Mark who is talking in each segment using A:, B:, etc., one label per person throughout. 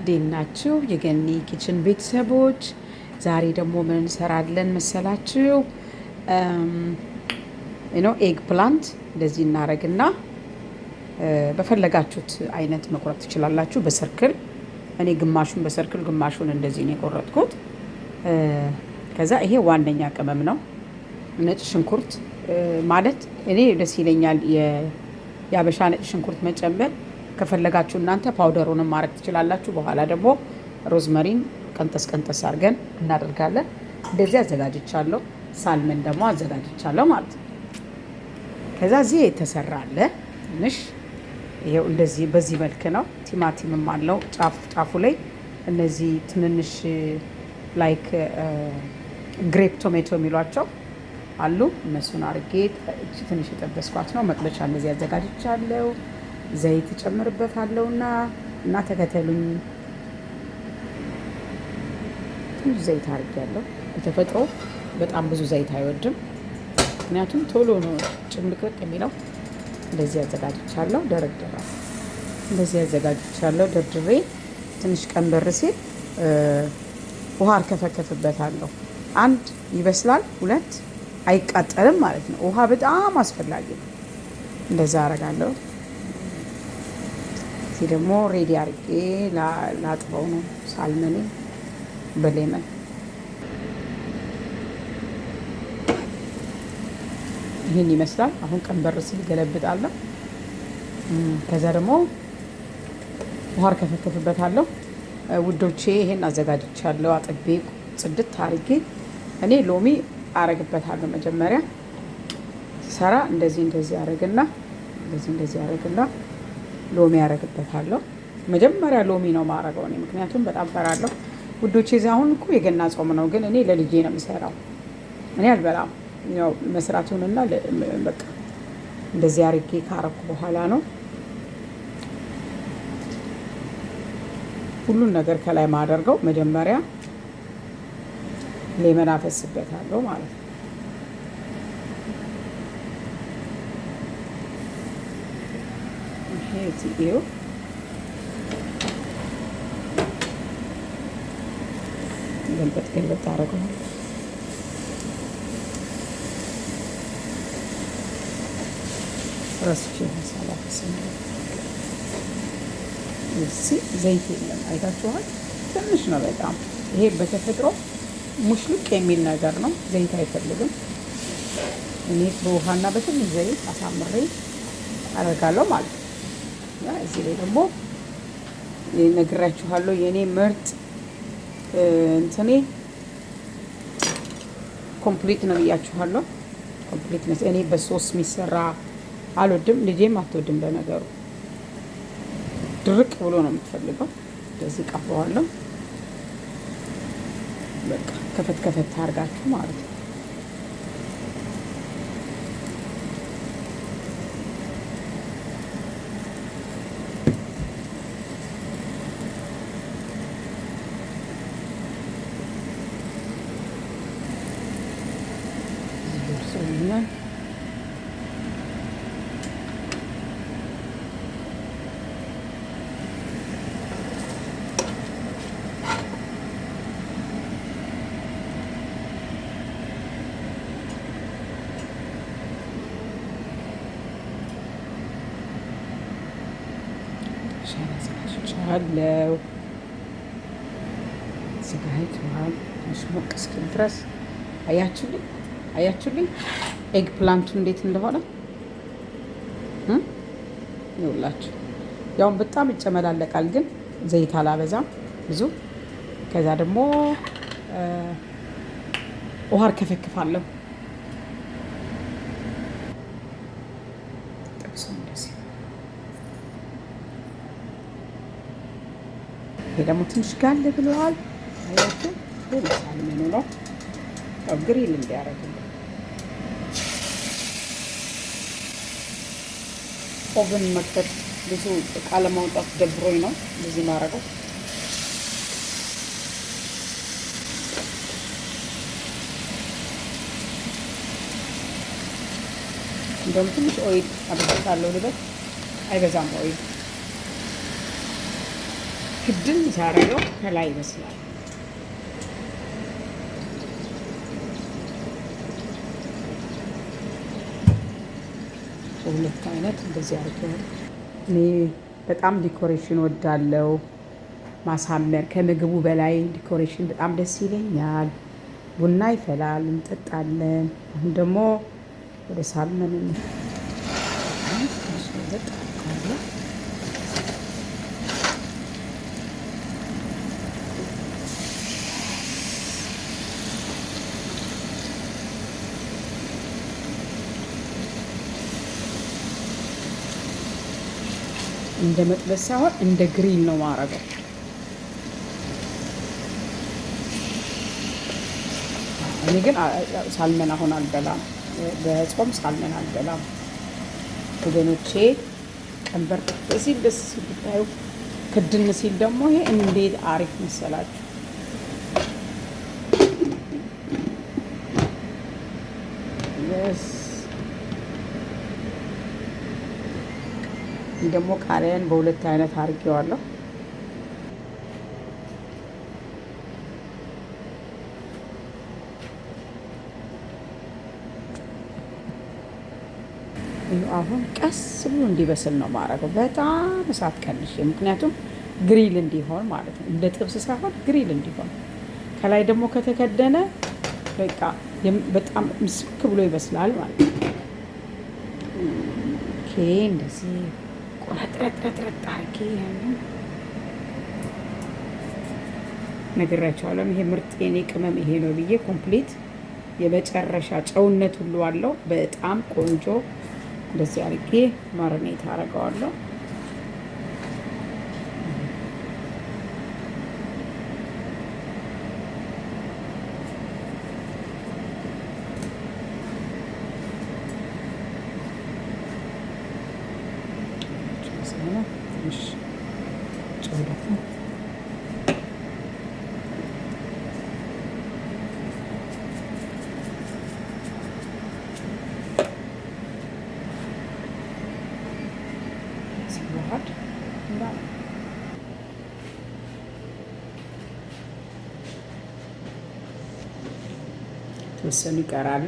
A: እንዴት ናችሁ የገኒ ኪችን ቤተሰቦች? ዛሬ ደግሞ ምን እንሰራለን መሰላችሁ? ኤግ ፕላንት እንደዚህ እናረግና በፈለጋችሁት አይነት መቁረጥ ትችላላችሁ። በሰርክል እኔ ግማሹን በሰርክል ግማሹን እንደዚህ ነው የቆረጥኩት። ከዛ ይሄ ዋነኛ ቅመም ነው። ነጭ ሽንኩርት ማለት እኔ ደስ ይለኛል የአበሻ ነጭ ሽንኩርት መጨመር። ከፈለጋችሁ እናንተ ፓውደሩንም ማድረግ ትችላላችሁ። በኋላ ደግሞ ሮዝመሪን ቀንጠስ ቀንጠስ አድርገን እናደርጋለን። እንደዚህ አዘጋጅቻለሁ። ሳልመን ደግሞ አዘጋጅቻለሁ ማለት ነው። ከዛ እዚህ የተሰራ አለ ትንሽ ይሄው እንደዚህ በዚህ መልክ ነው። ቲማቲምም አለው ጫፉ ላይ እነዚህ ትንንሽ ላይክ ግሬፕ ቶሜቶ የሚሏቸው አሉ። እነሱን አርጌ ትንሽ የጠበስኳት ነው። መጥበሻ እንደዚህ አዘጋጅቻለሁ። ዘይት እጨምርበታለሁና እና ተከተሉኝ። ትንሽ ዘይት አርጌያለሁ። በተፈጥሮ በጣም ብዙ ዘይት አይወድም፣ ምክንያቱም ቶሎ ነው ጭምልቅልቅ የሚለው። እንደዚህ አዘጋጅቻለሁ። እንደዚህ አዘጋጅቻለሁ ደርድሬ ትንሽ ቀንበር ሲል ውሃ አርከፈከፍበታለሁ። አንድ ይበስላል፣ ሁለት አይቃጠልም ማለት ነው። ውሃ በጣም አስፈላጊ ነው። እንደዛ አረጋለሁ። እዚህ ደግሞ ሬዲ አርጌ ላጥበው ነው ሳልመኔ በሌመን። ይህን ይመስላል። አሁን ቀንበር ሲል ገለብጣለሁ። ከዛ ደግሞ ውሃ አርከፈከፍበታለሁ። ውዶቼ ይሄን አዘጋጅቻለሁ። አጥቤ ጽድት አርጌ እኔ ሎሚ አረግበታለሁ። መጀመሪያ ሰራ እንደዚህ አረግና እንደዚህ አረግና ሎሚ አረግበታለሁ። መጀመሪያ ሎሚ ነው ማረገው እኔ፣ ምክንያቱም በጣም ፈራለሁ ውዶቼ። አሁን እኮ የገና ጾም ነው፣ ግን እኔ ለልጄ ነው የምሰራው። እኔ አልበላም። ያው መስራቱንና በቃ እንደዚህ አርጌ ካረኩ በኋላ ነው ሁሉን ነገር ከላይ ማደርገው። መጀመሪያ ሌመን አፈስበታለሁ ማለት ነው። ይሄ እዚሁ ገልበጥ አደርገዋለሁ። ረስቼ መሳላ ፈስነው እዚህ ዘይት የለም፣ አይታችኋል። ትንሽ ነው በጣም። ይሄ በተፈጥሮ ሙሽልቅ የሚል ነገር ነው፣ ዘይት አይፈልግም። እኔ በውሃና በትንሽ ዘይት አሳምሬ አደርጋለሁ ማለት ነው። እዚህ ላይ ደግሞ ነግራችኋለሁ የኔ ምርጥ እንትኔ ኮምፕሊት ነው ብያችኋለሁ። ኮምፕሊት ነው። እኔ በሶስ የሚሰራ አልወድም፣ ልጄም አትወድም። በነገሩ ድርቅ ብሎ ነው የምትፈልገው። እንደዚህ ቀባዋለሁ። በቃ ከፈት አድርጋችሁ ማለት ነው። አዘጋጅቻለሁ። አዘጋጅተዋል። ትንሽ ሞቅ እስኪል ድረስ አያችሁልኝ ኤግ ፕላንቱ እንዴት እንደሆነ ይኸውላችሁ። ያውን በጣም ይጨመላለቃል፣ ግን ዘይት አላበዛም ብዙ። ከዛ ደግሞ ውሃ አርከፈክፋለሁ። ይሄ ደግሞ ትንሽ ጋል ብለዋል። አያችሁ ለምሳሌ ምን ነው ግሪል እንዲያረግልኝ ኦቨን መክተት ብዙ እቃ ለማውጣት ደብሮኝ ነው እንደዚህ ማረገው። እንደውም ትንሽ ኦይል አበዛለሁ ልበል፣ አይበዛም ኦይል ክድን ሳረገው ከላይ ይመስላል። ሁለት አይነት እንደዚህ አድርገው። እኔ በጣም ዲኮሬሽን ወዳለው ማሳመር ከምግቡ በላይ ዲኮሬሽን በጣም ደስ ይለኛል። ቡና ይፈላል፣ እንጠጣለን። አሁን ደግሞ ወደ ሳልመን እንደ መጥበስ ሳይሆን እንደ ግሪል ነው ማረገው። እኔ ግን ሳልመን አሁን አልበላም፣ በጾም ሳልመን አልበላም ወገኖቼ። ቀንበር ሲል ደስ ሲል ብታዩ፣ ክድን ሲል ደግሞ ይሄ እንዴት አሪፍ መሰላችሁ! ደግሞ ቃሪያን በሁለት አይነት አድርጌዋለሁ። አሁን ቀስ ብሎ እንዲበስል ነው ማረገው፣ በጣም እሳት ቀንሼ፣ ምክንያቱም ግሪል እንዲሆን ማለት ነው። እንደ ጥብስ ሳይሆን ግሪል እንዲሆን። ከላይ ደግሞ ከተከደነ በቃ በጣም ምስክ ብሎ ይበስላል ማለት ነው። ኦኬ፣ እንደዚህ ቆረጥረጥረጥረጥ አድርጌ ያንን ነግራቸዋለሁ። ይሄ ምርጥ የኔ ቅመም ይሄ ነው ብዬ ኮምፕሊት የመጨረሻ ጨውነት ሁሉ አለው። በጣም ቆንጆ እንደዚህ አድርጌ ማርኔት አደርገዋለሁ። የተወሰኑ ይቀራሉ።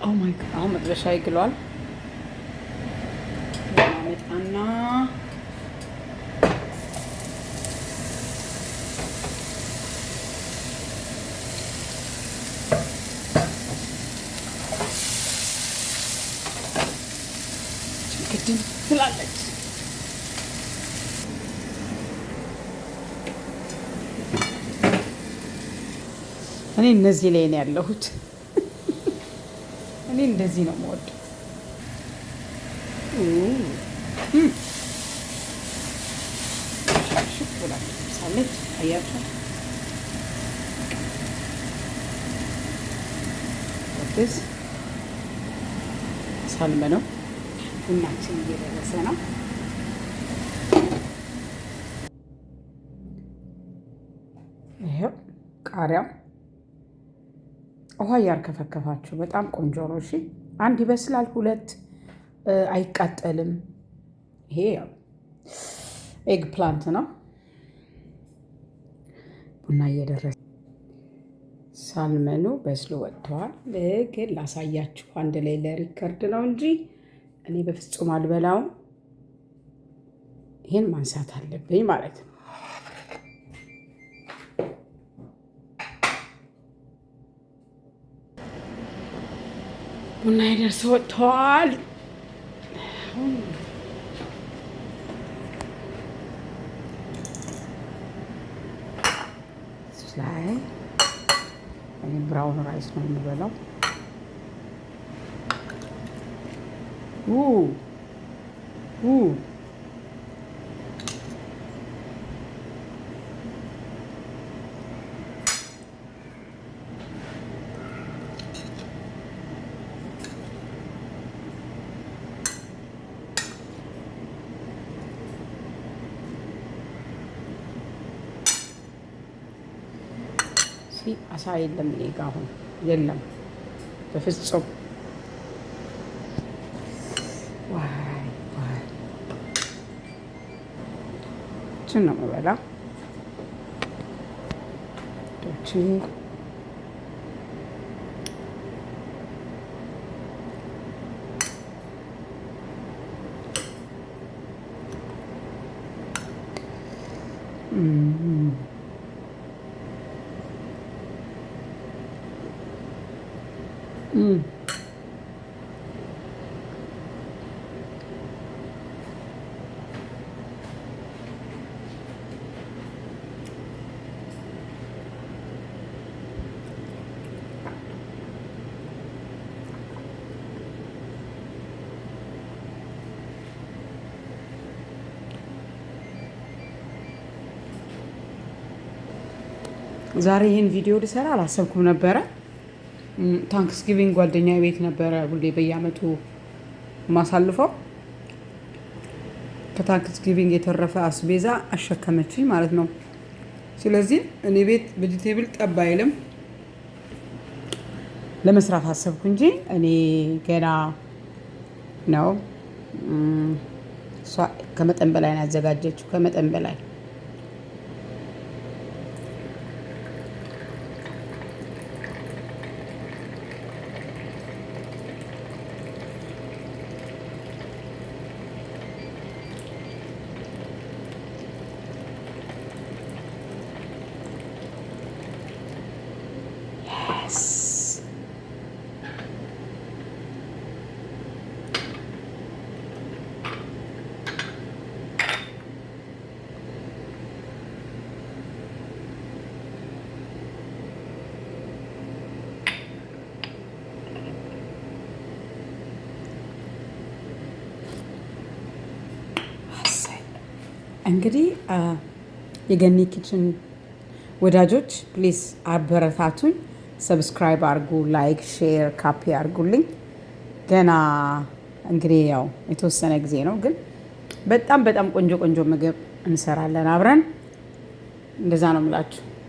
A: ኦ ማይ ጋድ! አሁን መጥበሻ ይግሏል። መጣና ችግድን ትላለች። እኔ እነዚህ ላይ ነው ያለሁት። እኔ እንደዚህ ነው የምወደው። ሳለች አያችሁ፣ ሳልመ ነው። ቡናችን እየደረሰ ነው። ይሄው ቃሪያው ውሃ እያርከፈከፋችሁ በጣም ቆንጆ ነው። እሺ፣ አንድ ይበስላል፣ ሁለት አይቃጠልም። ይሄ ኤግ ፕላንት ነው። ቡና እየደረሰ ሳልመኑ በስሎ ወጥተዋል። ግን ላሳያችሁ አንድ ላይ ለሪከርድ ነው እንጂ እኔ በፍጹም አልበላውም። ይሄን ማንሳት አለብኝ ማለት ነው። ቡና ደርሰው ወጥተዋል። ላይ እኔ ብራውን ራይስ ነው የምበላው። አሳ የለም እኔ ጋ አሁን የለም በፍጹም። ዋይ ዋይ እችን ነው የምበላው ዶቼ። ዛሬ ይህን ቪዲዮ ልሰራ አላሰብኩም ነበረ። ታንክስ ጊቪንግ ጓደኛ ቤት ነበረ ሁሌ በየአመቱ ማሳልፈው። ከታንክስ ጊቪንግ የተረፈ አስቤዛ አሸከመችኝ ማለት ነው። ስለዚህ እኔ ቤት ቬጂቴብል ጠብ አይልም። ለመስራት አሰብኩ እንጂ እኔ ገና ነው። እሷ ከመጠን በላይ ነው ያዘጋጀችው፣ ከመጠን በላይ እንግዲህ የገኒ ኪችን ወዳጆች ፕሊዝ አበረታቱኝ። ሰብስክራይብ አርጉ፣ ላይክ፣ ሼር፣ ካፒ አርጉልኝ። ገና እንግዲህ ያው የተወሰነ ጊዜ ነው፣ ግን በጣም ቆንጆ ምግብ እንሰራለን አብረን። እንደዛ ነው የምላችሁ።